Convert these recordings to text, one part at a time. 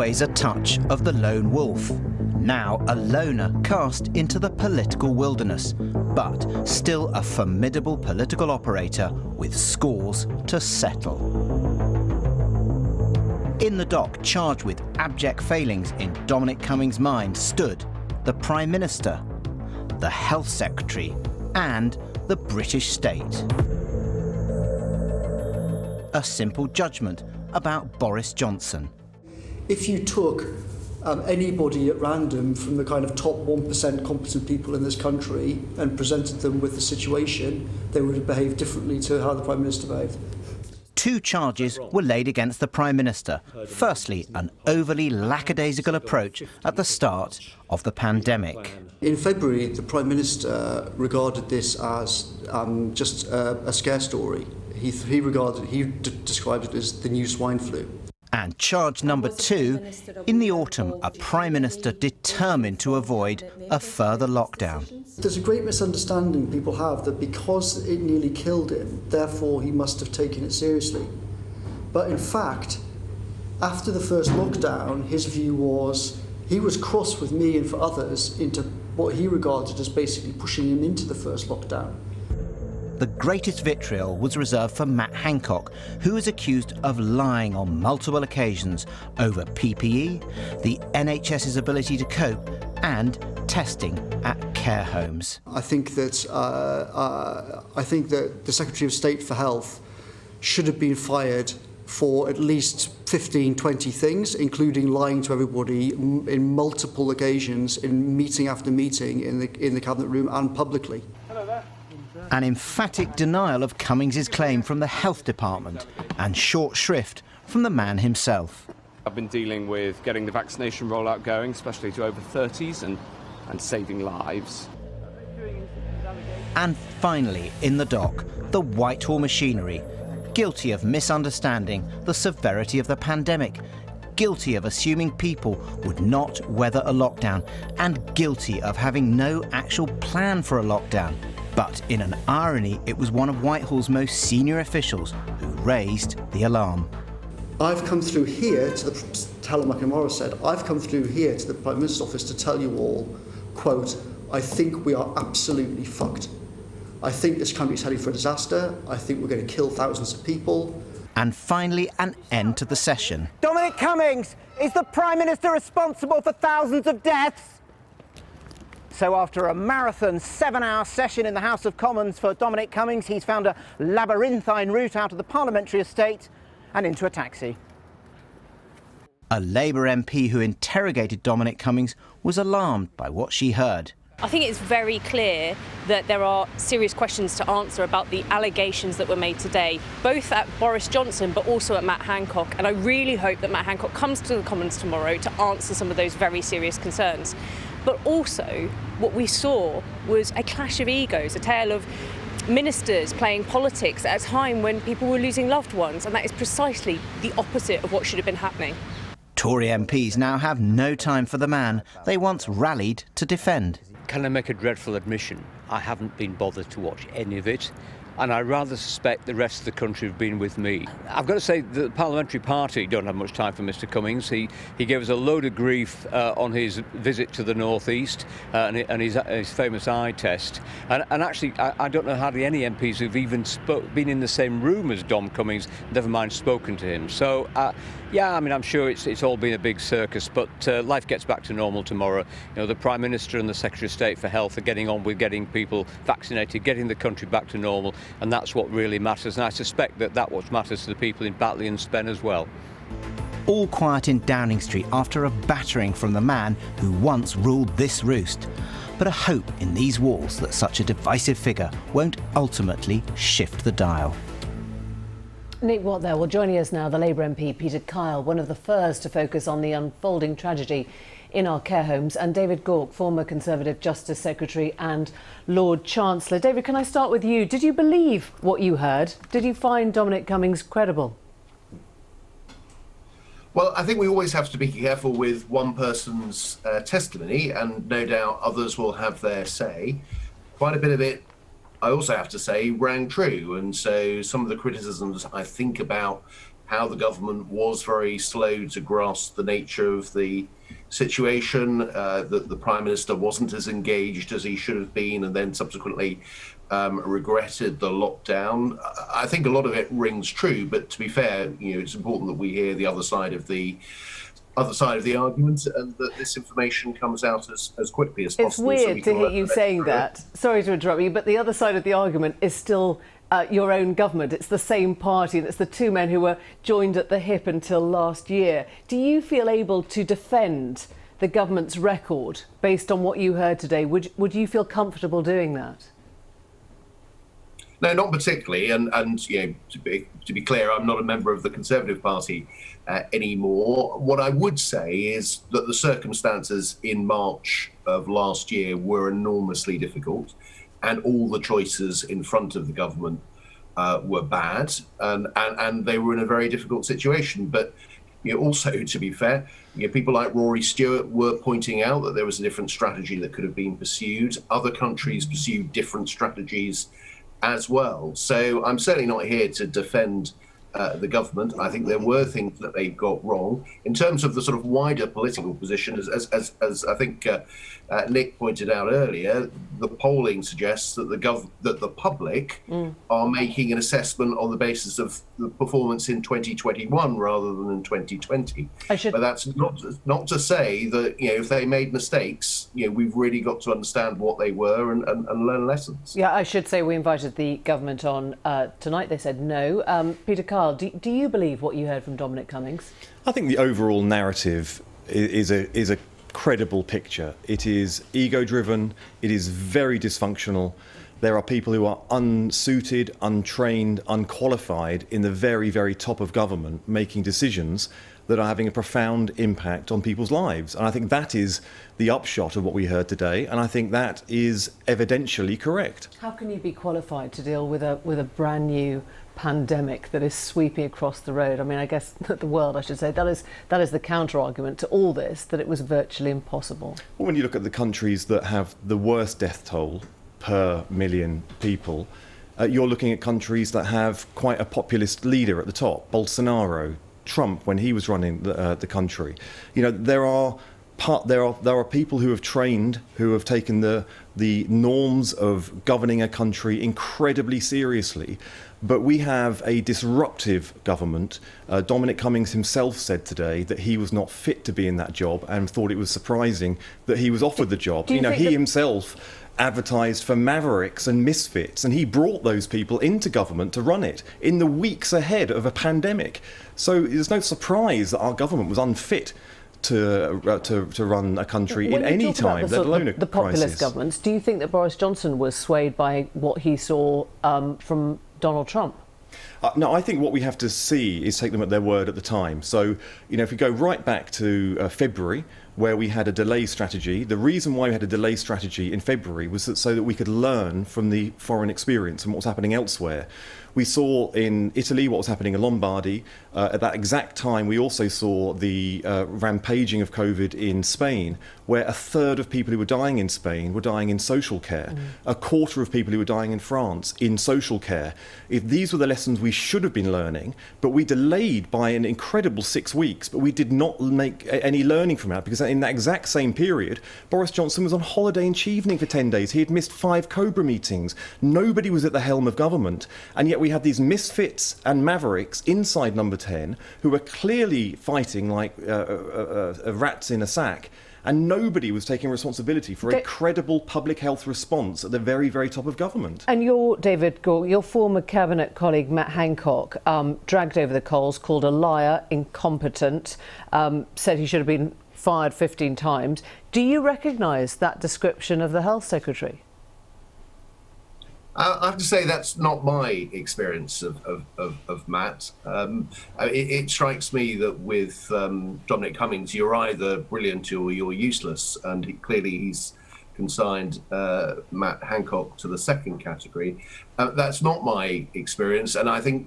always a touch of the lone wolf. Now a loner cast into the political wilderness, but still a formidable political operator with scores to settle. In the dock, charged with abject failings in Dominic Cummings' mind, stood the Prime Minister, the Health Secretary and the British state. A simple judgment about Boris Johnson. If you took anybody at random from the kind of top 1% competent people in this country and presented them with the situation, they would have behaved differently to how the Prime Minister behaved. Two charges were laid against the Prime Minister. Firstly, an overly lackadaisical approach at the start of the pandemic. In February, the Prime Minister regarded this as just a scare story. He described it as the new swine flu. And charge number two, in the autumn, a Prime Minister determined to avoid a further lockdown. There's a great misunderstanding people have that because it nearly killed him, therefore he must have taken it seriously. But in fact, after the first lockdown, his view was he was cross with me and for others into what he regarded as basically pushing him into the first lockdown. The greatest vitriol was reserved for Matt Hancock, who was accused of lying on multiple occasions over PPE, the NHS's ability to cope, and testing at care homes. I think that the Secretary of State for Health should have been fired for at least 15, 20 things, including lying to everybody in multiple occasions, in meeting after meeting, in the Cabinet room and publicly. An emphatic denial of Cummings' claim from the Health Department and short shrift from the man himself. I've been dealing with getting the vaccination rollout going, especially to over 30s, and saving lives. And finally, in the dock, the Whitehall machinery, guilty of misunderstanding the severity of the pandemic, guilty of assuming people would not weather a lockdown, and guilty of having no actual plan for a lockdown. But in an irony, it was one of Whitehall's most senior officials who raised the alarm. I've come through here to Helen McNamara said, I've come through here to the Prime Minister's office to tell you all, quote, I think we are absolutely fucked. I think this country's heading for a disaster. I think we're going to kill thousands of people. And finally, an end to the session. Dominic Cummings, is the Prime Minister responsible for thousands of deaths? So after a marathon 7-hour session in the House of Commons for Dominic Cummings, he's found a labyrinthine route out of the parliamentary estate and into a taxi. A Labour MP who interrogated Dominic Cummings was alarmed by what she heard. I think it's very clear that there are serious questions to answer about the allegations that were made today, both at Boris Johnson but also at Matt Hancock. And I really hope that Matt Hancock comes to the Commons tomorrow to answer some of those very serious concerns. But also, what we saw was a clash of egos, a tale of ministers playing politics at a time when people were losing loved ones, and that is precisely the opposite of what should have been happening. Tory MPs now have no time for the man they once rallied to defend. Can I make a dreadful admission? I haven't been bothered to watch any of it, and I rather suspect the rest of the country have been with me. I've got to say the Parliamentary Party don't have much time for Mr Cummings. He gave us a load of grief on his visit to the North East and his famous eye test. And actually, I don't know hardly any MPs who've even been in the same room as Dom Cummings, never mind spoken to him. So, yeah, I mean, I'm sure it's all been a big circus, but life gets back to normal tomorrow. You know, the Prime Minister and the Secretary of State for Health are getting on with getting people vaccinated, getting the country back to normal, and that's what really matters. And I suspect that's what matters to the people in Batley and Spen as well. All quiet in Downing Street after a battering from the man who once ruled this roost. But a hope in these walls that such a divisive figure won't ultimately shift the dial. Nick Watt there. Well, joining us now, the Labour MP Peter Kyle, one of the first to focus on the unfolding tragedy in our care homes, and David Gauke, former Conservative Justice Secretary and Lord Chancellor. David, can I start with you? Did you believe what you heard? Did you find Dominic Cummings credible? Well, I think we always have to be careful with one person's testimony, and no doubt others will have their say. Quite a bit of it, I also have to say, rang true. And so some of the criticisms I think about how the government was very slow to grasp the nature of the situation, that the Prime Minister wasn't as engaged as he should have been, and then subsequently regretted the lockdown. I think a lot of it rings true, but to be fair, it's important that we hear the other side of the argument, and that this information comes out as quickly as possible. It's weird to hear you saying that. Sorry to interrupt you, but the other side of the argument is still your own government. It's the same party, and it's the two men who were joined at the hip until last year. Do you feel able to defend the government's record based on what you heard today? Would you feel comfortable doing that? No, not particularly. And to be clear, I'm not a member of the Conservative Party anymore. What I would say is that the circumstances in March of last year were enormously difficult, and all the choices in front of the government were bad, and they were in a very difficult situation. But also, to be fair, people like Rory Stewart were pointing out that there was a different strategy that could have been pursued. Other countries pursued different strategies as well. So I'm certainly not here to defend the government. I think there were things that they got wrong. In terms of the sort of wider political position, as I think Nick pointed out earlier, the polling suggests that the public are making an assessment on the basis of the performance in 2021 rather than in 2020. But that's not to say that if they made mistakes, we've really got to understand what they were and learn lessons. Yeah, I should say we invited the government on tonight. They said no. Peter Kyle, do you believe what you heard from Dominic Cummings? I think the overall narrative is a credible picture. It is ego-driven. It is very dysfunctional. There are people who are unsuited, untrained, unqualified in the very, very top of government making decisions that are having a profound impact on people's lives. And I think that is the upshot of what we heard today. And I think that is evidentially correct. How can you be qualified to deal with a brand new pandemic that is sweeping across the road? I mean, I guess the world, I should say, that is the counter-argument to all this, that it was virtually impossible. Well, when you look at the countries that have the worst death toll per million people, you're looking at countries that have quite a populist leader at the top, Bolsonaro, Trump when he was running the country. There are people who have trained, who have taken the norms of governing a country incredibly seriously. But we have a disruptive government. Dominic Cummings himself said today that he was not fit to be in that job and thought it was surprising that he was offered the job. He himself advertised for mavericks and misfits, and he brought those people into government to run it in the weeks ahead of a pandemic. So there's no surprise that our government was unfit to run a country in any time, let alone a crisis. The populist governments, do you think that Boris Johnson was swayed by what he saw from Donald Trump? No, I think what we have to see is take them at their word at the time. So, if we go right back to February, where we had a delay strategy, the reason why we had a delay strategy in February was so that we could learn from the foreign experience and what was happening elsewhere. We saw in Italy what was happening in Lombardy. At that exact time, we also saw the rampaging of COVID in Spain, where a third of people who were dying in Spain were dying in social care. A quarter of people who were dying in France in social care. If these were the lessons we should have been learning, but we delayed by an incredible 6 weeks, but we did not make any learning from that, because in that exact same period, Boris Johnson was on holiday in Chevening for 10 days. He had missed 5 COBRA meetings. Nobody was at the helm of government. And yet we had these misfits and mavericks inside Number 10 who were clearly fighting like rats in a sack. And nobody was taking responsibility for a credible public health response at the very, very top of government. And David Gauke, your former cabinet colleague Matt Hancock, dragged over the coals, called a liar, incompetent, said he should have been fired 15 times. Do you recognise that description of the Health Secretary? I have to say that's not my experience of Matt. It strikes me that with Dominic Cummings, you're either brilliant or you're useless, and he's consigned Matt Hancock to the second category. That's not my experience, and I think,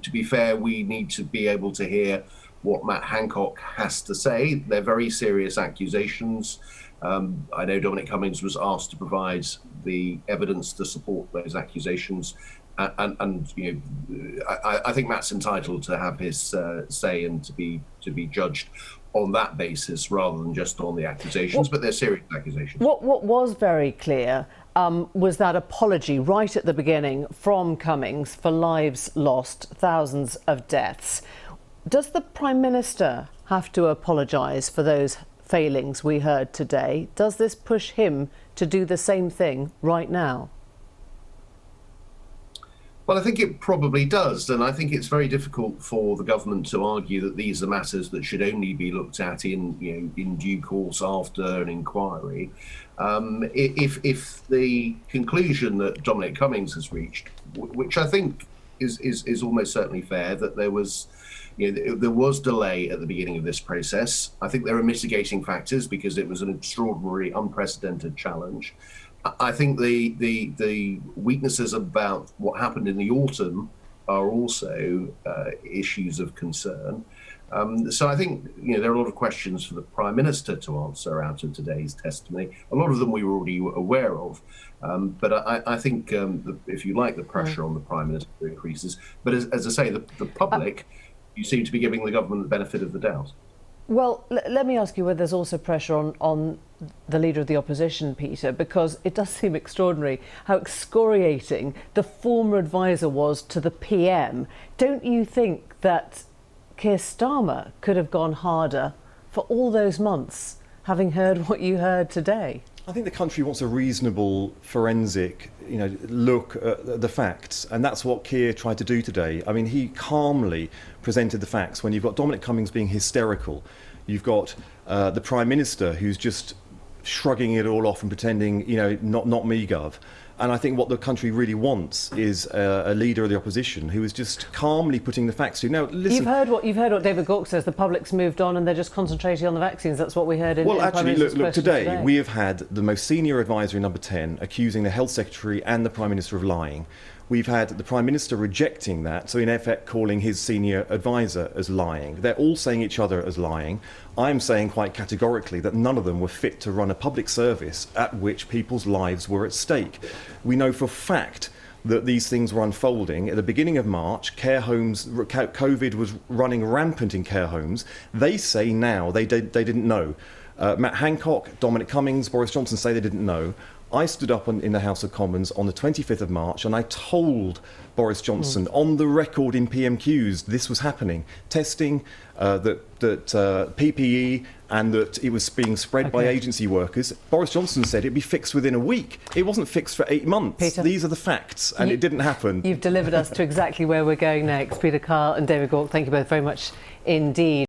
to be fair, we need to be able to hear what Matt Hancock has to say. They're very serious accusations. I know Dominic Cummings was asked to provide the evidence to support those accusations. And you know, I think Matt's entitled to have his say and to be judged on that basis rather than just on the accusations, but they're serious accusations. What was very clear was that apology right at the beginning from Cummings for lives lost, thousands of deaths. Does the Prime Minister have to apologise for those failings we heard today? Does this push him to do the same thing right now? Well, I think it probably does, and I think it's very difficult for the government to argue that these are matters that should only be looked at in due course after an inquiry. If the conclusion that Dominic Cummings has reached, which I think is almost certainly fair, that there was delay at the beginning of this process. I think there are mitigating factors because it was an extraordinary, unprecedented challenge. I think the weaknesses about what happened in the autumn are also issues of concern. So I think there are a lot of questions for the Prime Minister to answer out of today's testimony. A lot of them we were already aware of, but I think, if you like, the pressure on the Prime Minister increases. But as I say, the public, you seem to be giving the government the benefit of the doubt. Well, let me ask you whether there's also pressure on the Leader of the Opposition, Peter, because it does seem extraordinary how excoriating the former advisor was to the PM. Don't you think that Keir Starmer could have gone harder for all those months, having heard what you heard today? I think the country wants a reasonable forensic, look at the facts, and that's what Keir tried to do today. I mean, he calmly presented the facts. When you've got Dominic Cummings being hysterical, you've got the Prime Minister who's just shrugging it all off and pretending, not me, Gov. And I think what the country really wants is a leader of the opposition who is just calmly putting the facts to. Now, listen. You've heard what David Gauke says. The public's moved on and they're just concentrating on the vaccines. That's what we heard in. Well, in actually, look. Today we have had the most senior advisor in Number 10 accusing the Health Secretary and the Prime Minister of lying. We've had the Prime Minister rejecting that, so in effect calling his senior advisor as lying. They're all saying each other as lying. I'm saying quite categorically that none of them were fit to run a public service at which people's lives were at stake. We know for a fact that these things were unfolding. At the beginning of March, care homes, COVID was running rampant in care homes. They say now they didn't know. Matt Hancock, Dominic Cummings, Boris Johnson say they didn't know. I stood up in the House of Commons on the 25th of March and I told Boris Johnson on the record in PMQs this was happening. Testing, that PPE and that it was being spread by agency workers. Boris Johnson said it'd be fixed within a week. It wasn't fixed for 8 months. Peter, these are the facts and it didn't happen. You've delivered us to exactly where we're going next. Peter Kyle and David Gauke, thank you both very much indeed.